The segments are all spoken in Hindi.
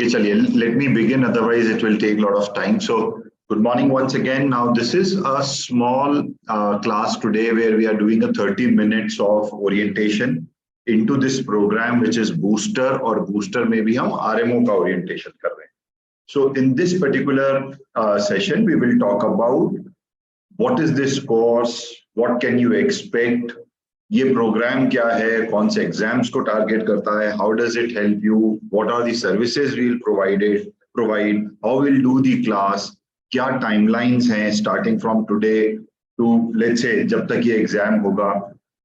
Okay, chaliye, let me begin, otherwise it will take a lot of time. So good morning once again. Now this is a small class today where we are doing a 30 minutes of orientation into this program, which is Booster, or Booster में भी हम RMO का orientation कर रहे हैं. So in this particular session, we will talk about what is this course, what can you expect, ये प्रोग्राम क्या है, कौन से एग्जाम्स को टारगेट करता है, how does it help you, what are the services we will provide, how will do the class, क्या टाइमलाइंस हैं starting from today to let's say जब तक ये एग्जाम होगा.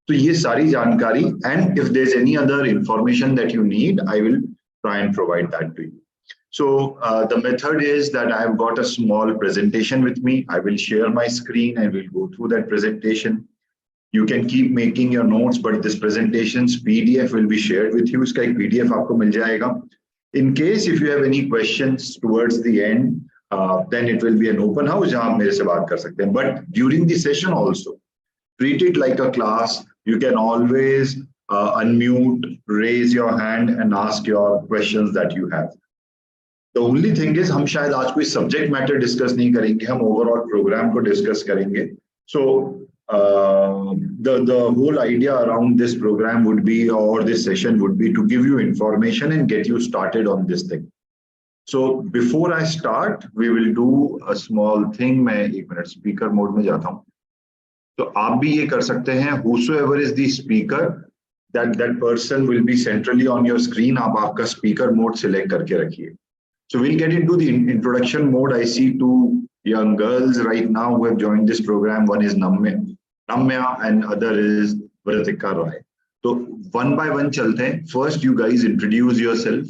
तो ये सारी जानकारी, and if there is any other information that you need, I will try and provide that to you. So the method is that I have got a small presentation with me. I will share my screen and we'll go through that presentation. You can keep making your notes, but this presentation's PDF will be shared with you. इसका एक PDF आपको मिल जाएगा. In case if you have any questions towards the end, then it will be an open house जहाँ आप मेरे से बात कर सकते हैं. But during the session also, treat it like a class. You can always unmute, raise your hand and ask your questions that you have. The only thing is हम शायद आज कोई subject matter discuss नहीं करेंगे, हम overall program को discuss करेंगे. So the whole idea around this program would be, or this session would be, to give you information and get you started on this thing. So before I start, we will do a small thing. मैं एक मिनट speaker mode में जाता हूँ. तो आप भी ये कर सकते हैं. Whosoever is the speaker, that person will be centrally on your screen. आप आपका speaker mode select करके रखिए. So we'll get into the introduction mode. I see two young girls right now who have joined this program. One is Namya and other is Vritika Roy. So one by one chalte hain. First, you guys introduce yourself.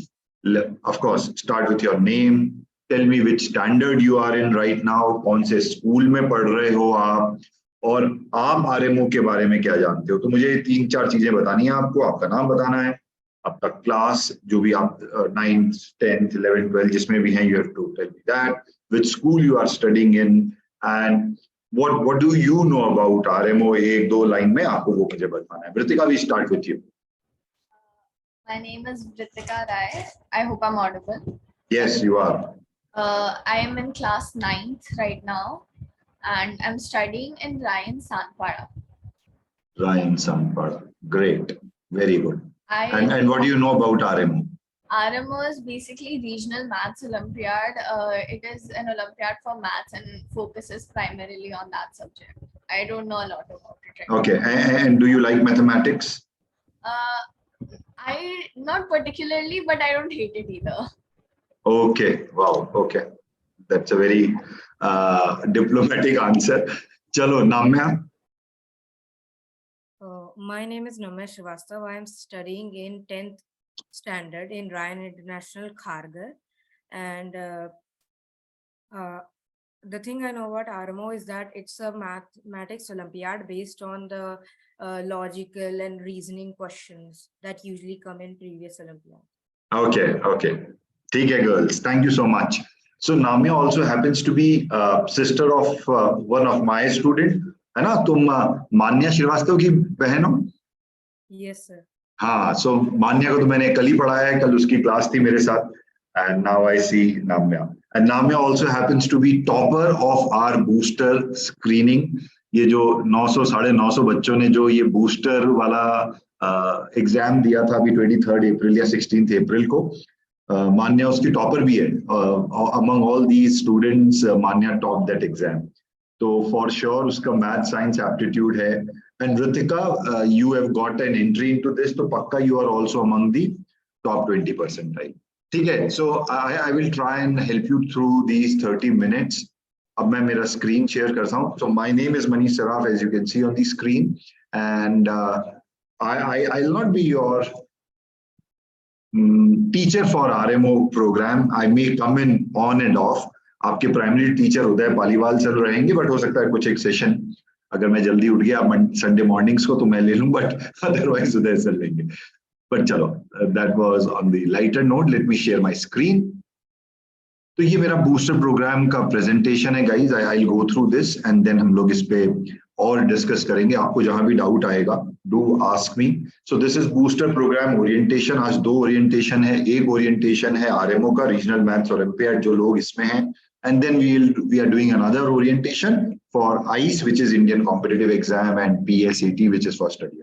Of course, start with your name. Tell me which standard you are in right now. कौन से स्कूल में पढ़ रहे हो आप, और आप RMO के बारे में क्या जानते हो. तो मुझे 3-4 चीजें बतानी है आपको. आपका नाम बताना है, आपका क्लास जो भी आप 9th 10th 11th 12th जिसमें भी हैं, you have to tell me that, which school you are studying in, and what do you know about RMO. 1-2 line में आपको वो मुझे बताना है. Vritika, we start with you. My name is Vritika Rai. I hope I'm audible. Yes, you are. I am in class 9th right now, and I'm studying in Ryan Sanpada. Ryan Sanpada. Great. Very good. And what do you know about RMO? RMO is basically Regional Maths Olympiad. It is an Olympiad for maths and focuses primarily on that subject. I don't know a lot about it right Okay. And do you like mathematics? I not particularly, but I don't hate it either. Okay. Wow. Okay. That's a very diplomatic answer. Chalo, Namya. My name is Namya Srivastava. I am studying in 10th standard in Ryan International Kharghar. And the thing I know about RMO is that it's a mathematics Olympiad based on the logical and reasoning questions that usually come in previous Olympiad. Okay. ठीक है, girls. Thank you so much. So Namya also happens to be sister of one of my student. है ना, तुम मान्या श्रीवास्तव की बहन हो? Yes sir. हाँ, so मान्या को तो मैंने कल ही पढ़ाया है, कल उसकी क्लास थी मेरे साथ. And now I see Namya. And Namya also happens to be topper of our booster screening. ये जो 900 950 बच्चों ने जो ये booster वाला एग्जाम दिया था अभी 23rd April या 16th April को, मान्या उसकी टॉपर भी है. Among all these students, Manya topped that exam. तो for sure उसका math science aptitude है. And Vritika, you have got an entry into this, तो पक्का you are also among the top 20%, right? ठीक है. So I will try and help you through these 30 minutes. अब मैं मेरा screen share करता हूँ. So my name is Manish Saraf, as you can see on the screen, and I'll not be your teacher for RMO program. I may come in on and off. आपके प्राइमरी टीचर उदय पालीवाल सर रहेंगे, बट हो सकता है कुछ एक सेशन अगर मैं जल्दी उठ गया संडे मॉर्निंग्स को तो मैं ले लूं, बट अदरवाइज उदय सर लेंगे. बट चलो, that was on the lighter note. Let me share my screen. तो ये मेरा बूस्टर प्रोग्राम का प्रेजेंटेशन है guys. I will go through this and then हम लोग इस पे और डिस्कस करेंगे। आपको जहां भी डाउट आएगा do ask me. So this is booster program orientation. आज 2 ओरिएंटेशन है। एक ओरिएंटेशन है आरएमओ का, रीजनल मैथ्स ओलंपियाड, जो लोग इसमें हैं, and then we are doing another orientation for ice which is Indian competitive exam and PSAT which is for study.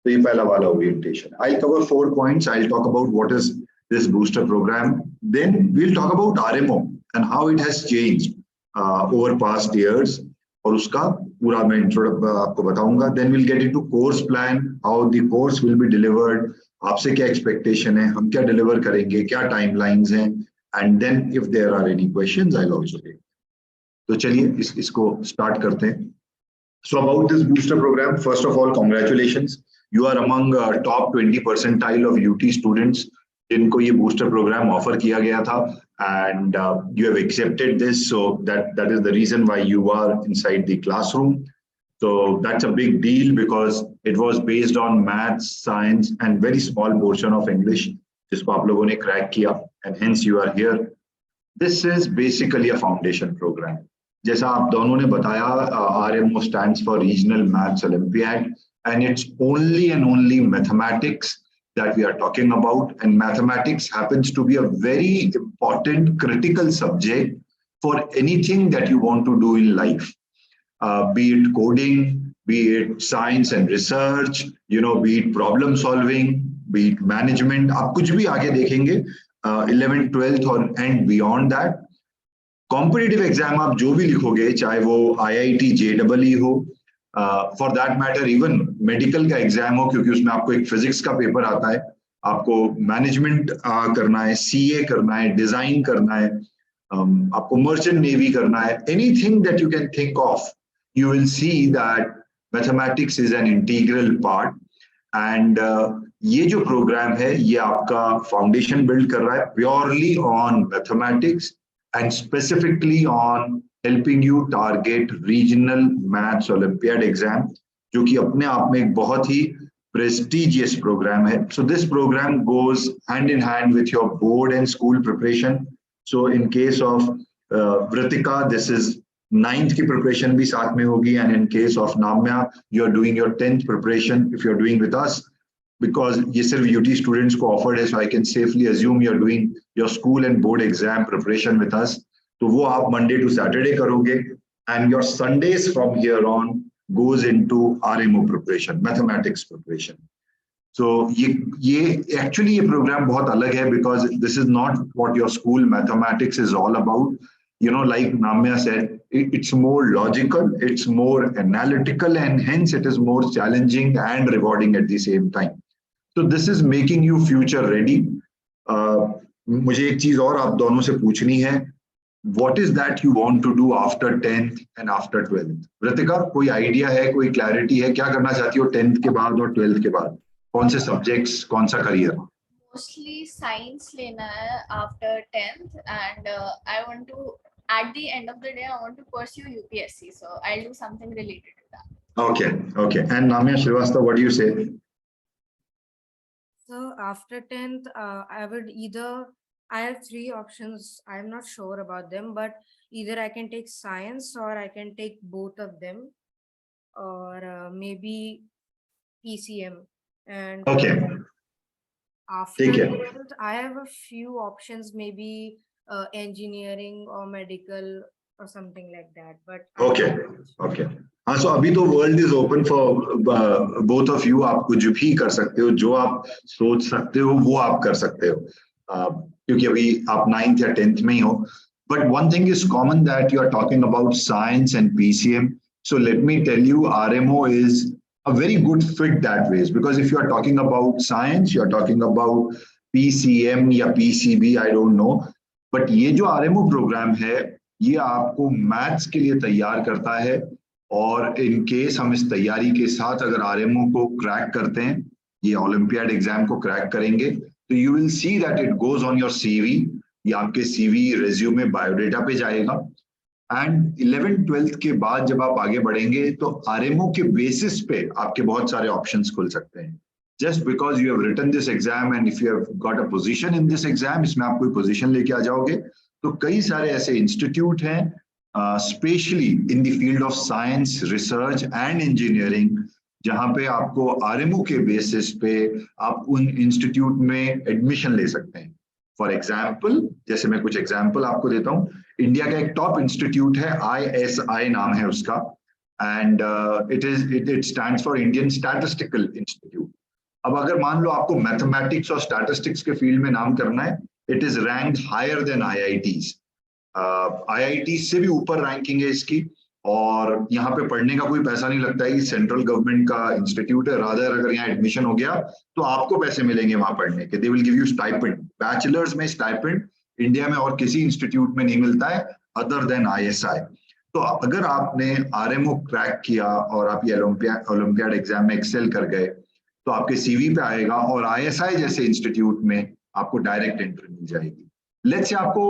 तो ये पहला वाला ओरिएंटेशन। I cover 4 points. I'll talk about what is this booster program. Then we'll talk about RMO and how it has changed over past years. और उसका पूरा मैं आपको बताऊंगा. Then we'll get into course plan, how the course will be delivered. आपसे क्या expectation है, हम क्या deliver करेंगे, क्या timelines हैं, and then if there are any questions, I'll also take. तो चलिए इसको start करते हैं. So about this booster program, first of all, congratulations. You are among top 20 percentile of UT students जिनको ये booster program offer किया गया था, and you have accepted this, so that is the reason why you are inside the classroom. So that's a big deal because it was based on maths, science, and very small portion of English जिसको आप लोगों ने crack किया, and hence you are here. This is basically a foundation program. जैसा आप दोनों ने बताया, RMO stands for Regional Maths Olympiad, and it's only and only mathematics that we are talking about, and mathematics happens to be a very important critical subject for anything that you want to do in life, be it coding, be it science and research, be it problem solving, be it management. आप कुछ भी आगे देखेंगे 11th 12th और and beyond that, competitive exam आप जो भी लिखोगे, चाहे वो IIT JEE हो, for that matter even medical का एग्जाम हो, क्योंकि उसमें आपको एक फिजिक्स का पेपर आता है, आपको मैनेजमेंट करना है, CA करना है, डिजाइन करना है, आपको मर्चेंट नेवी करना है, anything that you can think of, you will see that mathematics is an integral part. And ये जो प्रोग्राम है ये आपका फाउंडेशन बिल्ड कर रहा है purely on mathematics and specifically on helping you target regional maths Olympiad exam, जो कि अपने आप में एक बहुत ही prestigious program है. So this program goes hand in hand with your board and school preparation. So in case of Vritika, this is 9th की preparation भी साथ में होगी, and in case of Namya, you are doing your 10th preparation if you are doing with us. Because ये सिर्फ UT students को offered है, so I can safely assume you're doing your school and board exam preparation with us. तो वो आप Monday to Saturday करोगे, and your Sundays from here on goes into RMO preparation, mathematics preparation. So ये actually ये program बहुत अलग है because this is not what your school mathematics is all about. Like Namya said, it's more logical, it's more analytical, and hence it is more challenging and rewarding at the same time. So this is making you future ready. मुझे एक चीज और आप दोनों से पूछनी है. What is that you want to do after 10th and after 12th? Vritika, कोई आइडिया है, कोई क्लैरिटी है, क्या करना चाहती हो 10th के बाद और 12th के बाद? कौन से सब्जेक्ट्स, कौन सा करियर? Mostly science लेना है after 10th, and I want to, at the end of the day, I want to pursue UPSC. So I'll do something related to that. Okay. And Namya Srivastava, what do you say? So after 10th, I have 3 options. I'm not sure about them, but either I can take science or I can take both of them, or maybe PCM. And Okay. After ठीक है. 12th, I have a few options, maybe engineering or medical or something like that. But Okay. हाँ, so अभी तो world is open for both of you. आप कुछ भी कर सकते हो, जो आप सोच सकते हो वो आप कर सकते हो, क्योंकि अभी आप 9th या 10th में ही हो. But one thing is common that you are talking about science and PCM. So let me tell you, RMO is a very good fit that ways, because if you are talking about science, you are talking about PCM या PCB, I don't know. But ये जो RMO प्रोग्राम है ये आपको मैथ्स के लिए तैयार करता है, और इन केस हम इस तैयारी के साथ अगर RMO को क्रैक करते हैं, ये ओलंपियाड एग्जाम को क्रैक करेंगे, तो you will see that it goes on your CV. ये आपके CV, रेज्यूमे, बायोडेटा पे जाएगा. एंड 11th 12th के बाद जब आप आगे बढ़ेंगे तो RMO के बेसिस पे आपके बहुत सारे ऑप्शंस खुल सकते हैं. Just because you have written this exam and if you have got a position in this exam, इसमें आप कोई पोजीशन लेके आ जाओगे, तो कई सारे ऐसे इंस्टीट्यूट हैं specially in the field of science, research and engineering, जहां पे आपको आरएमओ के बेसिस पे आप उन इंस्टीट्यूट में एडमिशन ले सकते हैं। फॉर एग्जाम्पल, जैसे मैं कुछ एग्जाम्पल आपको देता हूँ, इंडिया का एक टॉप इंस्टीट्यूट है, ISI नाम है उसका, and it stands for Indian statistical institute. अब अगर मान लो आपको मैथमेटिक्स और स्टैटिस्टिक्स के फील्ड में नाम करना है, it is ranked higher than IITs। IIT से भी ऊपर रैंकिंग है इसकी, और यहाँ पे पढ़ने का कोई पैसा नहीं लगता है, सेंट्रल गवर्नमेंट का इंस्टीट्यूट है। रादर अगर यहाँ एडमिशन हो गया तो आपको पैसे मिलेंगे वहां पढ़ने के, they will give you stipend. Bachelors में स्टाइपेंड इंडिया में और किसी इंस्टीट्यूट में नहीं मिलता है अदर देन ISI। तो अगर आपने RMO क्रैक किया और आप ये ओलंपियाड एग्जाम में एक्सेल कर गए तो आपके CV पे आएगा, और ISI जैसे इंस्टीट्यूट में आपको डायरेक्ट एंट्री मिल जाएगी। लेट्स से आपको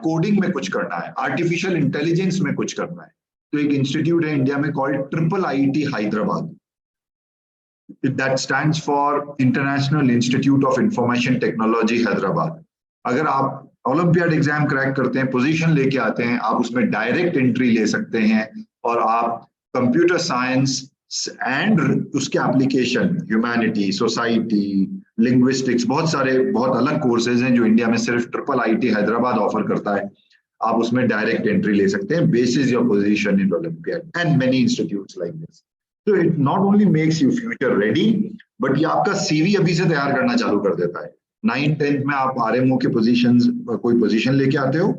कोडिंग में कुछ करना है, आर्टिफिशियल इंटेलिजेंस में कुछ करना है, तो एक इंस्टीट्यूट है इंडिया में called IIIT Hyderabad, that stands for international institute of information technology Hyderabad. अगर आप ओलंपियाड एग्जाम क्रैक करते हैं, पोजीशन लेके आते हैं, आप उसमें डायरेक्ट एंट्री ले सकते हैं, और आप कंप्यूटर साइंस एंड उसके एप्लीकेशन, ह्यूमैनिटी, सोसाइटी, लिंग्विस्टिक्स, बहुत सारे बहुत अलग कोर्सेज हैं जो इंडिया में सिर्फ IIIT हैदराबाद ऑफर करता है, आप उसमें डायरेक्ट एंट्री ले सकते हैं basis your position in Olympiad and many institutes like this. तो it not only makes you future ready, but ये आपका CV अभी से तैयार करना चालू कर देता है। 9th-10th में आप RMO के कोई पोजीशन लेके आते हो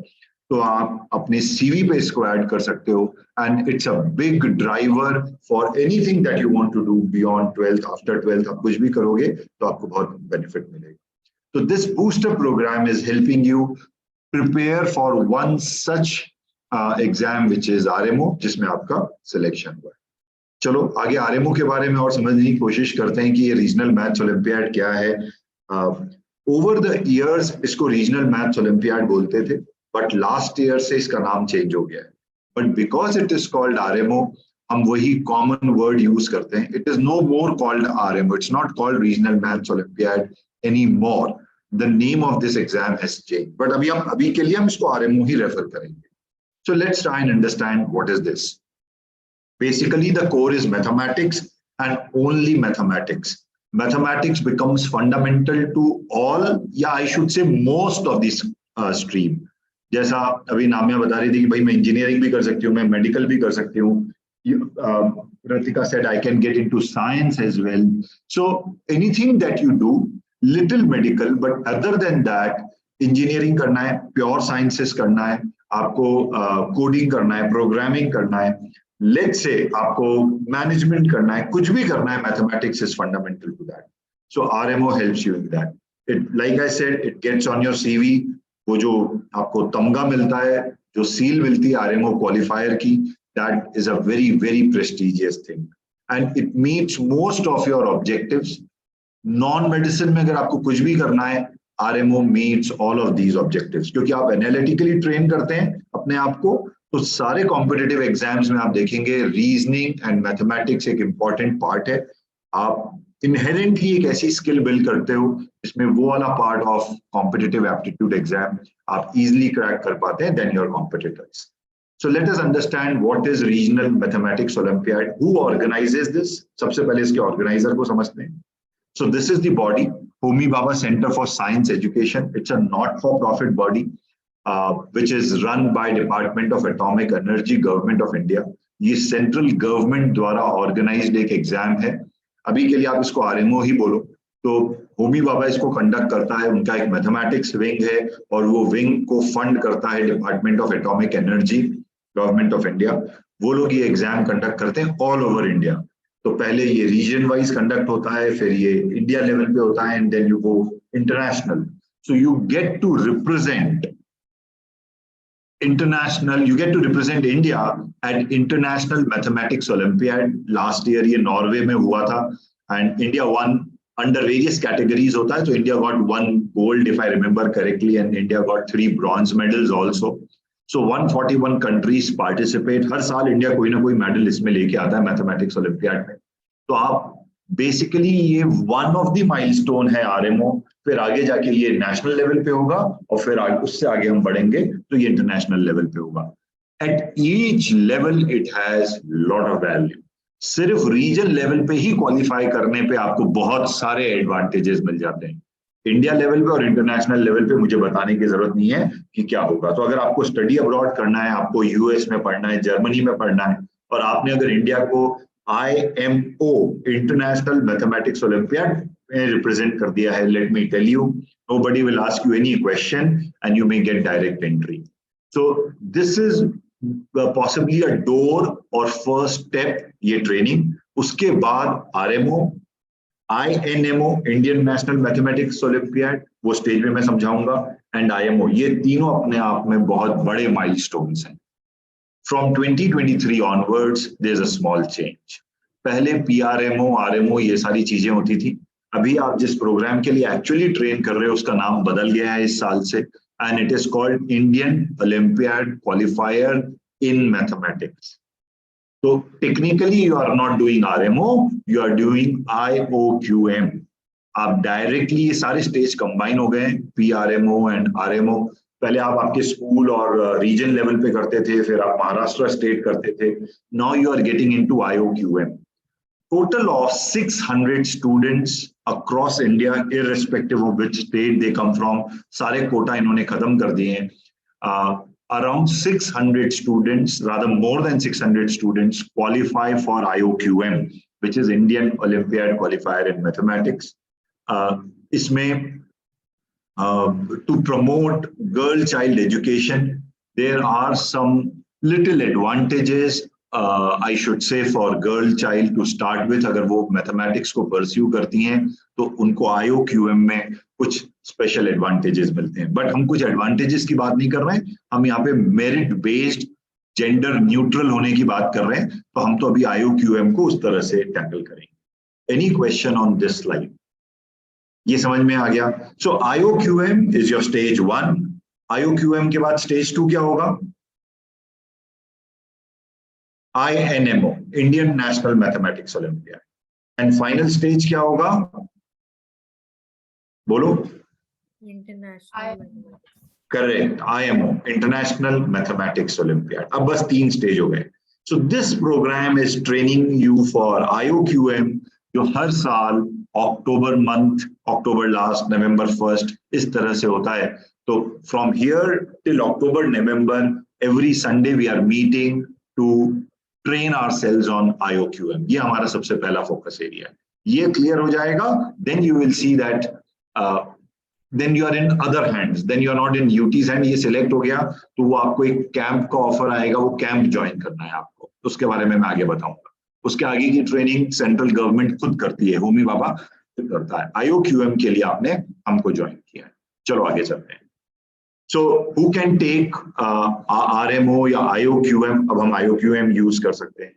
तो आप अपने CV पे इसको ऐड कर सकते हो, and it's a big driver for anything that you want to do beyond 12th। After 12th आप कुछ भी करोगे तो आपको बहुत बेनिफिट मिलेगा। तो this booster program is helping you prepare for one such exam which is RMO, जिसमें आपका सिलेक्शन हुआ है। चलो आगे RMO के बारे में और समझने की कोशिश करते हैं कि ये रीजनल मैथ्स ओलंपियाड क्या है। ओवर द इयर्स इसको रीजनल मैथ्स ओलंपियाड बोलते थे, बट लास्ट ईयर से इसका नाम चेंज हो गया है। But because it is called RMO, हम वही कॉमन वर्ड यूज करते हैं। It is no more called RMO, it's not called regional maths olympiad any more, the name of this exam has change, but अभी के लिए हम इसको RMO ही रेफर करेंगे। So let's try and understand what is this. Basically, the core is mathematics and only mathematics. Mathematics becomes fundamental to all, yeah, I should say most of this stream. जैसा अभी नामिया बता रही थी कि भाई मैं इंजीनियरिंग भी कर सकती हूँ, मैं मेडिकल भी कर सकती हूँ. Ratika said I can get into science as well. So anything that you do, little medical, but other than that, engineering करना है, प्योर साइंसेस करना है, आपको कोडिंग करना है, प्रोग्रामिंग करना है, लेट्स से आपको मैनेजमेंट करना है, कुछ भी करना है, mathematics is fundamental to that. So RMO helps you in that. It, like I said, it gets on your CV. वो जो आपको तमगा मिलता है, जो सील मिलती है RMO क्वालिफायर की, that is a very very prestigious thing and it meets most of your objectives. Non medicine में अगर आपको कुछ भी करना है, RMO meets all of these objectives, क्योंकि आप एनालिटिकली ट्रेन करते हैं अपने आप को. तो सारे कॉम्पिटिटिव एग्जाम्स में आप देखेंगे रीजनिंग एंड मैथमेटिक्स एक इंपॉर्टेंट पार्ट है. आप इनहेरेंटली एक ऐसी स्किल बिल्ड करते हो जिसमें वो वाला part of competitive aptitude exam आप इजीली क्रैक कर पाते हैं then your competitors. So let us understand what is Regional Mathematics Olympiad. Who organizes this? सबसे पहले इसके ऑर्गेनाइजर को समझते हैं. So this is the body, Homi Bhabha Center for Science Education. It's a not-for-profit body which is run by Department of Atomic Energy, Government of India. ये सेंट्रल गवर्नमेंट द्वारा ऑर्गेनाइज्ड एक एग्जाम है. अभी के लिए आप इसको RMO ही बोलो. तो होमी बाबा इसको कंडक्ट करता है. उनका एक मैथमेटिक्स विंग है और वो विंग को फंड करता है department of atomic energy, government of India. वो लोग ये एग्जाम कंडक्ट करते हैं ऑल ओवर इंडिया. तो पहले ये रीजन वाइज कंडक्ट होता है, फिर ये इंडिया लेवल पे होता है, and then you go international. So you get to represent international, you get to represent India at International Mathematics Olympiad. Last year ये नॉर्वे में हुआ था and India won under various categories होता है. तो India got 1 gold if I remember correctly and India got 3 bronze medals also. So 141 countries participate. हर साल इंडिया कोई ना कोई मेडल इसमें लेके आता है मैथमेटिक्स ओलंपियाड में. तो आप बेसिकली ये वन ऑफ द माइलस्टोन है RMO. फिर आगे जाके ये नेशनल लेवल पे होगा और फिर उससे आगे हम बढ़ेंगे तो ये इंटरनेशनल लेवल पे होगा. At each level it has lot of value. सिर्फ रीजन लेवल पे ही क्वालिफाई करने पे आपको बहुत सारे एडवांटेजेस मिल जाते हैं. इंडिया लेवल पे और इंटरनेशनल लेवल पे मुझे बताने की जरूरत नहीं है कि क्या होगा. तो अगर आपको स्टडी अब्रॉड करना है, आपको यूएस में पढ़ना है, जर्मनी में पढ़ना है, और आपने अगर इंडिया को IMO इंटरनेशनल मैथमेटिक्स ओलंपियाड में रिप्रेजेंट कर दिया है, let me tell you, nobody will ask you any question and you may get direct entry. So this is possibly a door or first step, ये ट्रेनिंग. उसके बाद RMO, INMO Indian national mathematics olympiad, वो स्टेज में मैं समझाऊंगा, एंड IMO, ये तीनों अपने आप में बहुत बड़े माइलस्टोन्स हैं. From 2023 onwards, there's a small change. पहले PRMO, RMO ये सारी चीजें होती थी. अभी आप जिस प्रोग्राम के लिए एक्चुअली ट्रेन कर रहे हो उसका नाम बदल गया है इस साल से, and it is called Indian Olympiad Qualifier in Mathematics. So technically you are not doing RMO, you are doing IOQM. आप डायरेक्टली ये सारे स्टेज कंबाइन हो गए, PRMO एंड RMO. पहले आप आपके स्कूल और रीजन लेवल पे करते थे, फिर आप महाराष्ट्र स्टेट करते थे. Now you are getting into IOQM. Total of 600 students across India, irrespective of which state they come from, सारे कोटा इन्होंने खत्म कर दिए हैं. Around 600 students, rather more than 600 students qualify for IOQM, which is Indian Olympiad Qualifier in Mathematics. इसमें to promote girl child education, there are some little advantages, I should say, for girl child to start with. अगर वो मैथमेटिक्स को परस्यू करती हैं तो उनको IOQM में कुछ स्पेशल एडवांटेजेस मिलते हैं. बट हम कुछ एडवांटेजेस की बात नहीं कर रहे हैं, हम यहाँ पे मेरिट बेस्ड जेंडर न्यूट्रल होने की बात कर रहे हैं. तो हम तो अभी IOQM को उस तरह से टैकल करेंगे. Any question on this slide? ये समझ में आ गया? So IOQM is your stage 1. IOQM के बाद स्टेज 2 क्या होगा? INMO Indian national mathematics olympiad. And final stage क्या होगा? बोलो. International. Correct, IMO international mathematics olympiad. अब बस 3 स्टेज हो गए. So this program is training you for IOQM, जो हर साल October month, October last, November first, इस तरह से होता है. तो from here till October November, every Sunday we are meeting to train ourselves on IOQM. ये हमारा सबसे पहला फोकस एरिया है. ये क्लियर हो जाएगा, then you will see that then you are in other hands, then you are not in UT's hand. ये सिलेक्ट हो गया तो वो आपको एक कैंप का ऑफर आएगा, वो कैंप ज्वाइन करना है आपको. उसके बारे में मैं आगे बताऊंगा. उसके आगे की ट्रेनिंग सेंट्रल गवर्नमेंट खुद करती है, होमी बाबा खुद करता है. IOQM के लिए आपने हमको ज्वाइन किया है. चलो आगे चलते हैं. So who can take RMO या IOQM? अब हम IOQM यूज कर सकते हैं.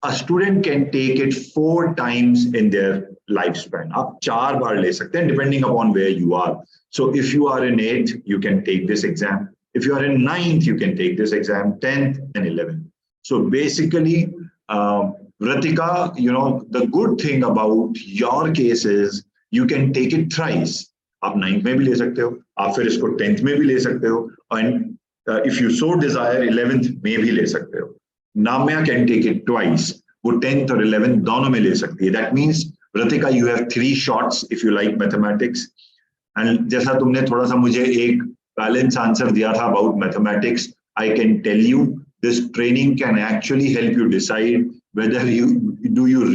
A student can take it 4 times in their lifespan. आप 4 बार ले सकते हैं depending upon where you are. So if you are in 8th, you can take this exam. If you are in 9th, you can take this exam, 10th and 11th. So basically, Ritika, you know, the good thing about your case is you can take it thrice. आप 9th में भी ले सकते हो, आप फिर इसको 10th में भी ले सकते हो, and if you so desire 11th में भी ले सकते हो. Namya can take it twice. वो 10th और 11th दोनों में ले सकती है. That means Ritika, you have 3 shots if you like mathematics. And जैसा तुमने थोड़ा सा मुझे एक balance answer दिया था about mathematics, I can tell you this training can actually help you decide whether you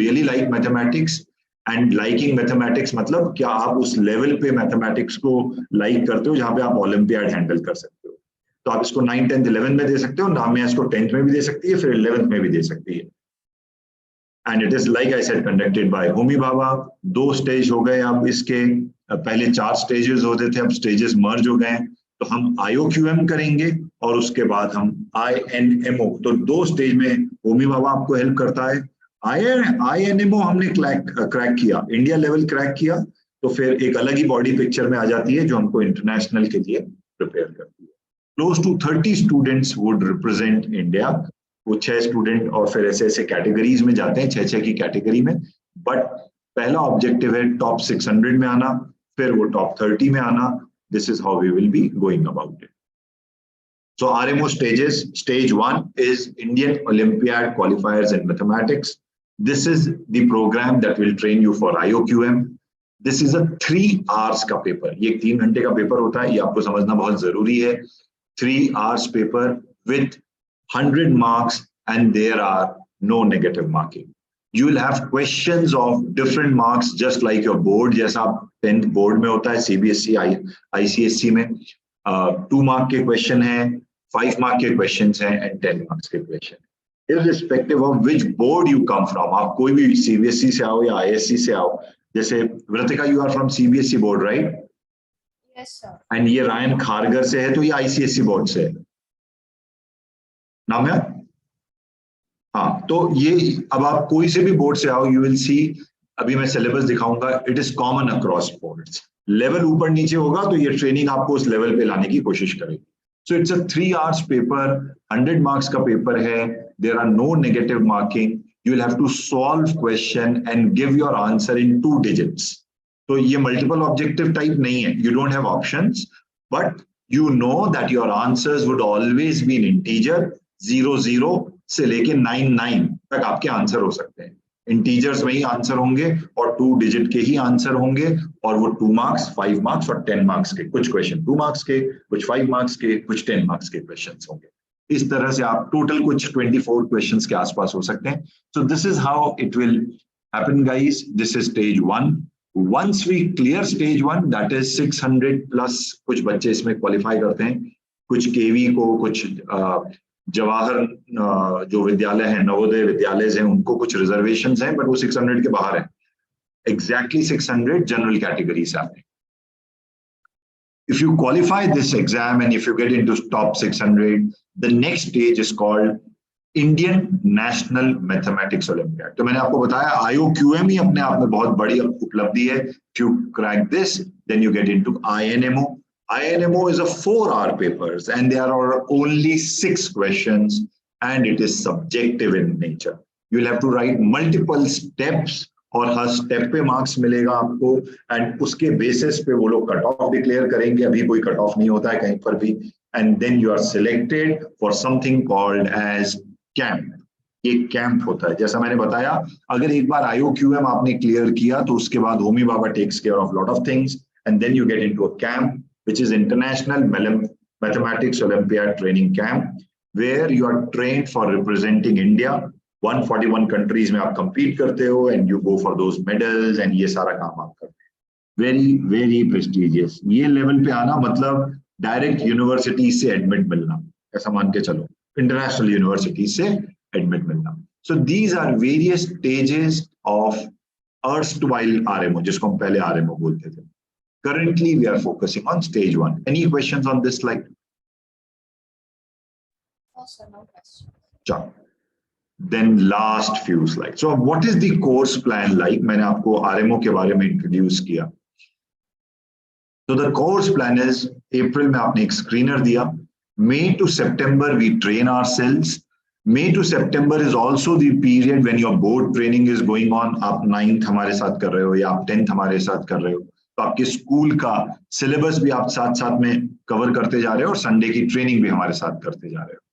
really like mathematics. And liking mathematics मतलब क्या आप उस level पे mathematics को like करते हो जहाँ पे आप Olympiad handle कर सकते हो. तो आप इसको 9, 10, 11 में दे सकते हो. नामिया इसको 10th में भी दे सकती है, फिर 11th में भी दे सकती है. And it is like I said conducted by Homi Baba. 2 stage हो गए अब इसके. पहले 4 स्टेजेस होते थे, अब स्टेजेस मर्ज हो गए. तो हम IOQM करेंगे और उसके बाद हम INMO. तो 2 स्टेज में होमी बाबा आपको हेल्प करता है. INMO हमने क्रैक किया, इंडिया लेवल क्रैक किया, तो फिर एक अलग ही बॉडी पिक्चर में आ जाती है जो हमको इंटरनेशनल के लिए प्रिपेयर करती है. Close to 30 students would represent India. वो 6 स्टूडेंट और फिर ऐसे कैटेगरीज में जाते हैं, 6 की कैटेगरी में. बट पहला ऑब्जेक्टिव है टॉप 600 में आना, फिर वो टॉप 30 में आना. This is how we will be going about it. So RMO stages, stage 1 is Indian Olympiad qualifiers in mathematics. This is the program that will train you for IOQM. This is a 3 hours का पेपर, ये 3 घंटे का पेपर होता है, ये आपको समझना बहुत जरूरी है. 3 hours paper with 100 marks and there are no negative marking. You will have questions of different marks just like your board, जैसा 10th board में होता है, CBSE, ICSE में 2 mark के question है, 5 mark के questions हैं and 10 marks के question. Irrespective of which board you come from, आप कोई भी CBSE से आओ या ISC से आओ, जैसे Vritika, you are from CBSE board, right? Yes, sir. And ये रायन खारगर से है तो ये ICSE बोर्ड से है. नाम है? हाँ, तो ये अब आप कोई से भी बोर्ड से आओ, you will see, अभी मैं सिलेबस दिखाऊंगा, it is common across boards. Level ऊपर नीचे होगा तो ये ट्रेनिंग आपको उस लेवल पे लाने की कोशिश करेगी. So it's a 3 hours paper, 100 marks का पेपर है, there are no negative marking, you will have to solve question and give your answer in 2 digits. तो ये multiple objective type नहीं है, you don't have options, but you know that your answers would always be in integer, 00 से लेके 99 तक आपके आंसर हो सकते हैं. इंटीजर्स में ही आंसर होंगे और 2 डिजिट के ही आंसर होंगे और वो 2 मार्क्स, 5 मार्क्स और 10 मार्क्स के, कुछ क्वेश्चन 2 मार्क्स के, कुछ 5 मार्क्स के, कुछ 10 मार्क्स के क्वेश्चंस होंगे. इस तरह से आप टोटल कुछ 24 क्वेश्चंस के आसपास हो सकते हैं. सो this is how it will happen guys. This is stage 1. Once we clear stage 1, that is 600 plus, कुछ बच्चे इसमें क्वालिफाई करते हैं, कुछ केवी को, कुछ जवाहर जो विद्यालय है, नवोदय विद्यालय हैं, उनको कुछ रिजर्वेशंस हैं, बट वो 600 के बाहर है. Exactly 600 जनरल कैटेगरी से आते हैं. If you qualify this exam and if you get into top 600, the next stage is called Indian National Mathematics Olympiad. तो मैंने आपको बताया IOQM ही अपने आप में बहुत बड़ी उपलब्धि है. If you crack this, then you get into INMO. INMO is a 4-hour papers and there are only 6 questions and it is subjective in nature. You will have to write multiple steps और हर स्टेप पे मार्क्स मिलेगा आपको एंड उसके बेसिस पे वो लोग कट ऑफ डिक्लेयर करेंगे. अभी कोई कट ऑफ नहीं होता है कहीं पर भी. And then you are selected for something called as camp. ये कैंप होता है. जैसा मैंने बताया, अगर एक बार IOQM आपने क्लियर किया तो उसके बाद Homi Bhabha takes care of lot of things and then you get into a camp which is international mathematics Olympiad training camp where you are trained for representing India. 141 countries में आप compete करते हो and you go for those medals and ये सारा काम आप करते हैं. Very very prestigious. ये लेवल पे आना मतलब डायरेक्ट यूनिवर्सिटी से एडमिट मिलना, ऐसा मान के चलो, इंटरनेशनल यूनिवर्सिटी से एडमिट मिलना. So these are various stages of erstwhile RMO, जिसको हम पहले RMO बोलते थे. Currently we are focusing on stage 1. Any questions on this slide? Also, no question. Sure. Then last few slides. So what is the course plan like? मैंने आपको RMO के बारे में इंट्रोड्यूस किया. So the course plan is, April में आपने एक स्क्रीनर दिया. May to September we train ourselves. May to September is also the period when your board training is going on. आप 9th हमारे साथ कर रहे हो या आप 10th हमारे साथ कर रहे हो, तो आपके स्कूल का सिलेबस भी आप साथ साथ में कवर करते जा रहे हो और संडे की ट्रेनिंग भी हमारे साथ करते जा रहे हो.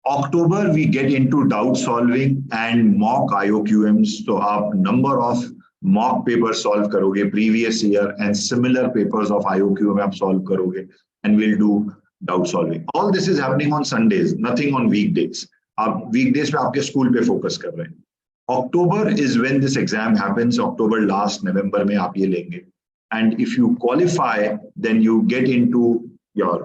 October we get into doubt solving and mock IOQMs. तो आप number of mock papers solve करोगे previous year and similar papers of IOQM आप solve करोगे and we'll do doubt solving. All this is happening on Sundays, nothing on weekdays. आप weekdays पे आपके स्कूल पे फोकस कर रहे हैं. October is when this exam happens. October last, November में आप ये लेंगे. And if you qualify, then you get into your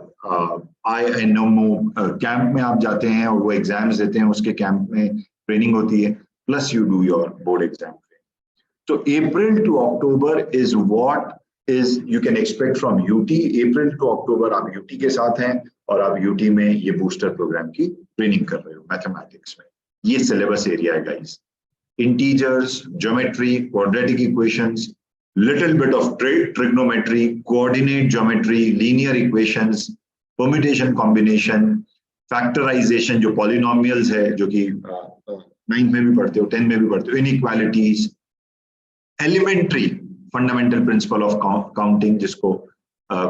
INMO camp में आप जाते हैं और वो एग्जाम्स देते हैं, उसके कैंप में ट्रेनिंग होती है, plus you do your board exam. तो April to October is what is you can expect from UT. April to October आप यूटी के साथ हैं और आप यूटी में ये बूस्टर प्रोग्राम की ट्रेनिंग कर रहे हो मैथमेटिक्स में. ये सिलेबस एरिया है guys. Integers, geometry, quadratic equations, little bit of trigonometry, coordinate geometry, linear equations, permutation combination, factorization जो polynomials है, जो कि 9th में भी पढ़ते हो, 10th में भी पढ़ते हो, inequalities, elementary fundamental principle of counting जिसको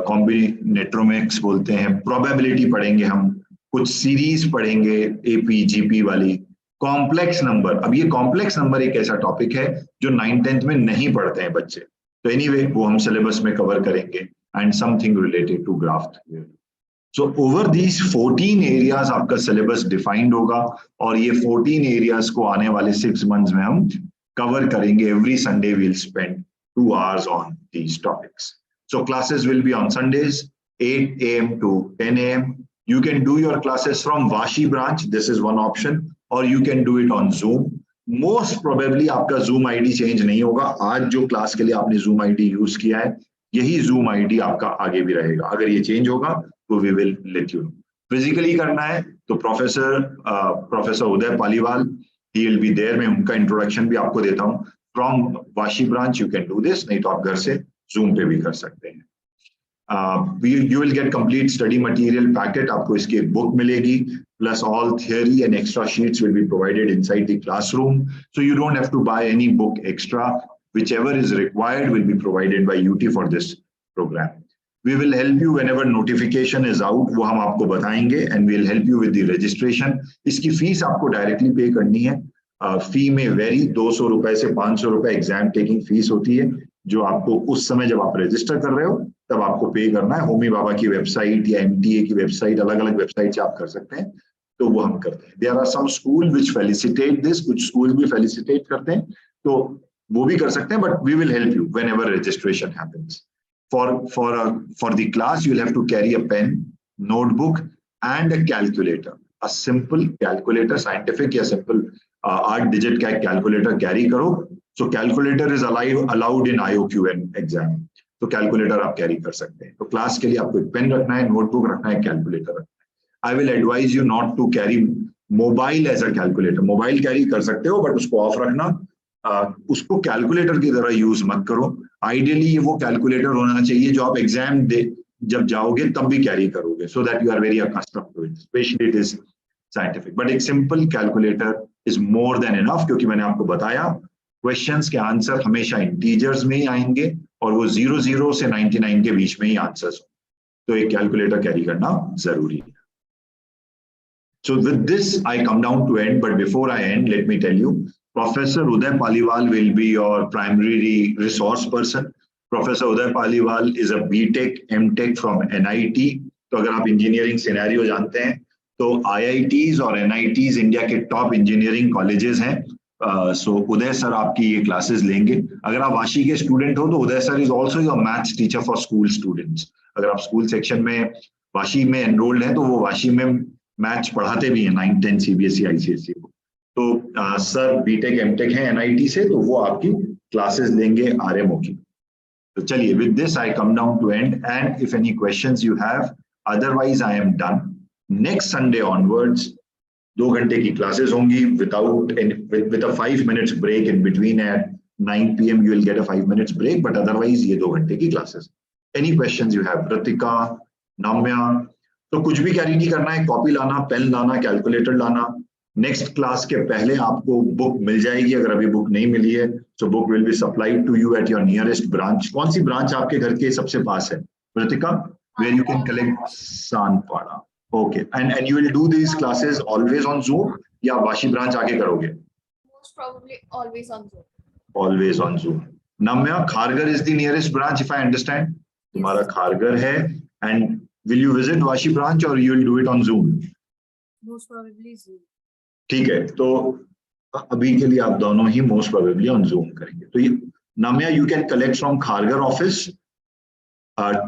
combinatorics बोलते हैं, probability पढ़ेंगे हम, कुछ सीरीज पढ़ेंगे एपी जीपी वाली, कॉम्प्लेक्स नंबर। अब ये कॉम्प्लेक्स नंबर एक ऐसा टॉपिक है जो 9th-10th में नहीं पढ़ते हैं बच्चे, तो एनीवे वो हम सिलेबस में कवर करेंगे, and something related to graph theory. So over these 14 areas आपका सिलेबस डिफाइंड होगा, और ये 14 एरियाज को आने वाले 6 मंथ्स में हम कवर करेंगे। Every Sunday we'll spend 2 hours on these topics. So classes will be on Sundays, 8 a.m. to 10 a.m. You can do your classes from Vashi branch. This is one option, or you can do it on Zoom. Most probably आपका Zoom ID change नहीं होगा। आज जो क्लास के लिए आपने Zoom ID यूज किया है, यही Zoom ID आपका आगे भी रहेगा। अगर ये चेंज होगा तो we will let you know. Physically करना है तो professor Uday Paliwal, he will be there। मैं उनका इंट्रोडक्शन भी आपको देता हूँ। From Vashi branch you can do this, नहीं तो आप घर से जूम पे भी कर सकते हैं। You will get complete study material packet, आपको इसकी एक बुक मिलेगी, plus all theory and extra sheets will be provided inside the classroom, so you don't have to buy any book extra. Whichever is required will be provided by UT for this program. We will help you whenever notification is out, वो हम आपको बताएंगे, and we'll help you with the registration. इसकी फीस आपको डायरेक्टली पे करनी है। फी में वेरी 200 रुपए से 500 रुपए एग्जाम टेकिंग फीस होती है, जो आपको उस समय जब आप रजिस्टर कर रहे हो तब आपको पे करना है। होमी बाबा की वेबसाइट या MTA की वेबसाइट, अलग अलग वेबसाइट से आप कर सकते हैं, तो वो हम करते हैं। There are some school which felicitate this, कुछ स्कूल भी फेलिसिटेट करते हैं, तो वो भी कर सकते हैं, but we will help you whenever registration happens. For the class you'll have to carry a pen, notebook and a calculator, a simple calculator, scientific या simple 8 digit का calculator carry करो। So calculator is allowed in IOQM exam, तो calculator आप carry कर सकते हैं। तो क्लास के लिए आपको एक पेन रखना है, नोटबुक रखना है, कैलकुलेटर रखना है। I will advise you not to carry mobile as a calculator. Mobile carry कर सकते हो, बट उसको ऑफ रखना, उसको कैलकुलेटर की तरह यूज मत करो। आइडियली ये वो कैलकुलेटर होना चाहिए जो आप एग्जाम दे जब जाओगे तब भी कैरी करोगे, so that you are very accustomed to it, specially it is scientific. But एक simple calculator is more than enough, क्योंकि मैंने आपको बताया क्वेश्चंस के आंसर हमेशा इंटीजर्स में ही आएंगे, और वो 00 से 99 के बीच में ही आंसर्स, तो एक कैलकुलेटर कैरी करना जरूरी है। So with this, I come down to end, but before I end, let me tell you, Professor Uday Paliwal will be your primary resource person. Professor Uday Paliwal is a BTech, MTech from NIT. तो अगर आप इंजीनियरिंग सिनेरियो जानते हैं, तो IITs और NITs इंडिया के टॉप इंजीनियरिंग कॉलेजेस हैं। सो उदय सर आपकी ये क्लासेस लेंगे। अगर आप वाशी के स्टूडेंट हो तो Uday sir is also your maths teacher for school students. अगर आप स्कूल सेक्शन में वाशी में एनरोल्ड हैं तो वो वाशी में मैथ्स पढ़ाते भी हैं 9th 10th CBSE ICSE को। तो सर बीटेक एमटेक हैं NIT से, तो वो आपकी क्लासेस लेंगे RMO की। तो चलिए, with this I come down to end, and if any questions you have, otherwise I am done. Next Sunday onwards 2 घंटे की क्लासेस होंगी with a 5 minutes break in between। at 9 PM you will get a 5 minutes break, but otherwise ये 2 घंटे की classes. Any questions you have, Ritika, Namya? तो कुछ भी कैरी नहीं करना है, कॉपी लाना, पेन लाना, कैलकुलेटर लाना। नेक्स्ट क्लास के पहले आपको बुक मिल जाएगी, अगर अभी बुक नहीं मिली है, so book will be supplied to you at your nearest branch. कौन सी ब्रांच आपके घर के सबसे पास है, Ritika? Where you can collect? Sanpada. Okay, and you will do these classes always on Zoom या वाशी ब्रांच आके करोगे? Most probably always on Zoom. Always on Zoom. Namya, Kharghar is the nearest branch, if I understand. तुम्हारा Kharghar है, and will you visit Vashi branch or you will do it on Zoom? Most probably Zoom. ठीक है, तो अभी के लिए आप दोनों ही most probably on Zoom करेंगे। तो ये Namya, you can collect from Kharghar office.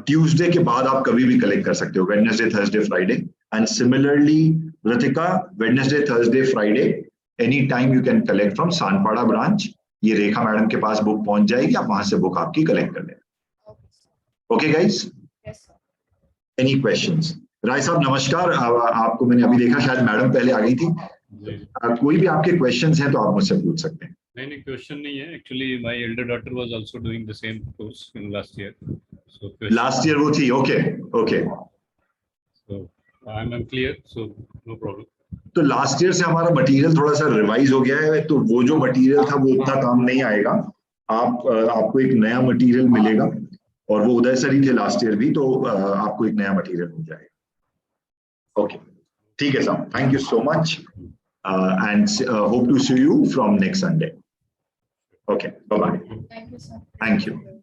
Tuesday के बाद आप कभी भी कलेक्ट कर सकते हो, Wednesday, Thursday, Friday, and similarly Ritika, Wednesday, Thursday, Friday, any time you can collect from Sanpada branch। ये रेखा मैडम के पास बुक पहुंच जाएगी, आप वहां से बुक आपकी कलेक्ट कर लेना। Okay guys? Yes, sir. Any questions? Rai Sahab नमस्कार, आपको मैंने अभी देखा, शायद मैडम पहले आ गई थी। कोई भी आपके क्वेश्चंस हैं तो आप मुझसे पूछ सकते हैं। नहीं क्वेश्चन नहीं है, actually my elder daughter was also doing the same course in last year, so last year वो थी। Okay, so I am clear, so no problem. तो लास्ट ईयर से हमारा मटेरियल थोड़ा सा रिवाइज हो गया है, तो वो जो मटेरियल था वो उतना काम नहीं आएगा। आपको एक नया मटेरियल मिलेगा, और वो उदय सर ही थे लास्ट ईयर भी, तो आपको एक नया मटेरियल मिल जाएगा। ओके, ठीक है sir, thank you so much, and hope to see you from next Sunday. Okay, bye bye. Thank you, sir. Thank you.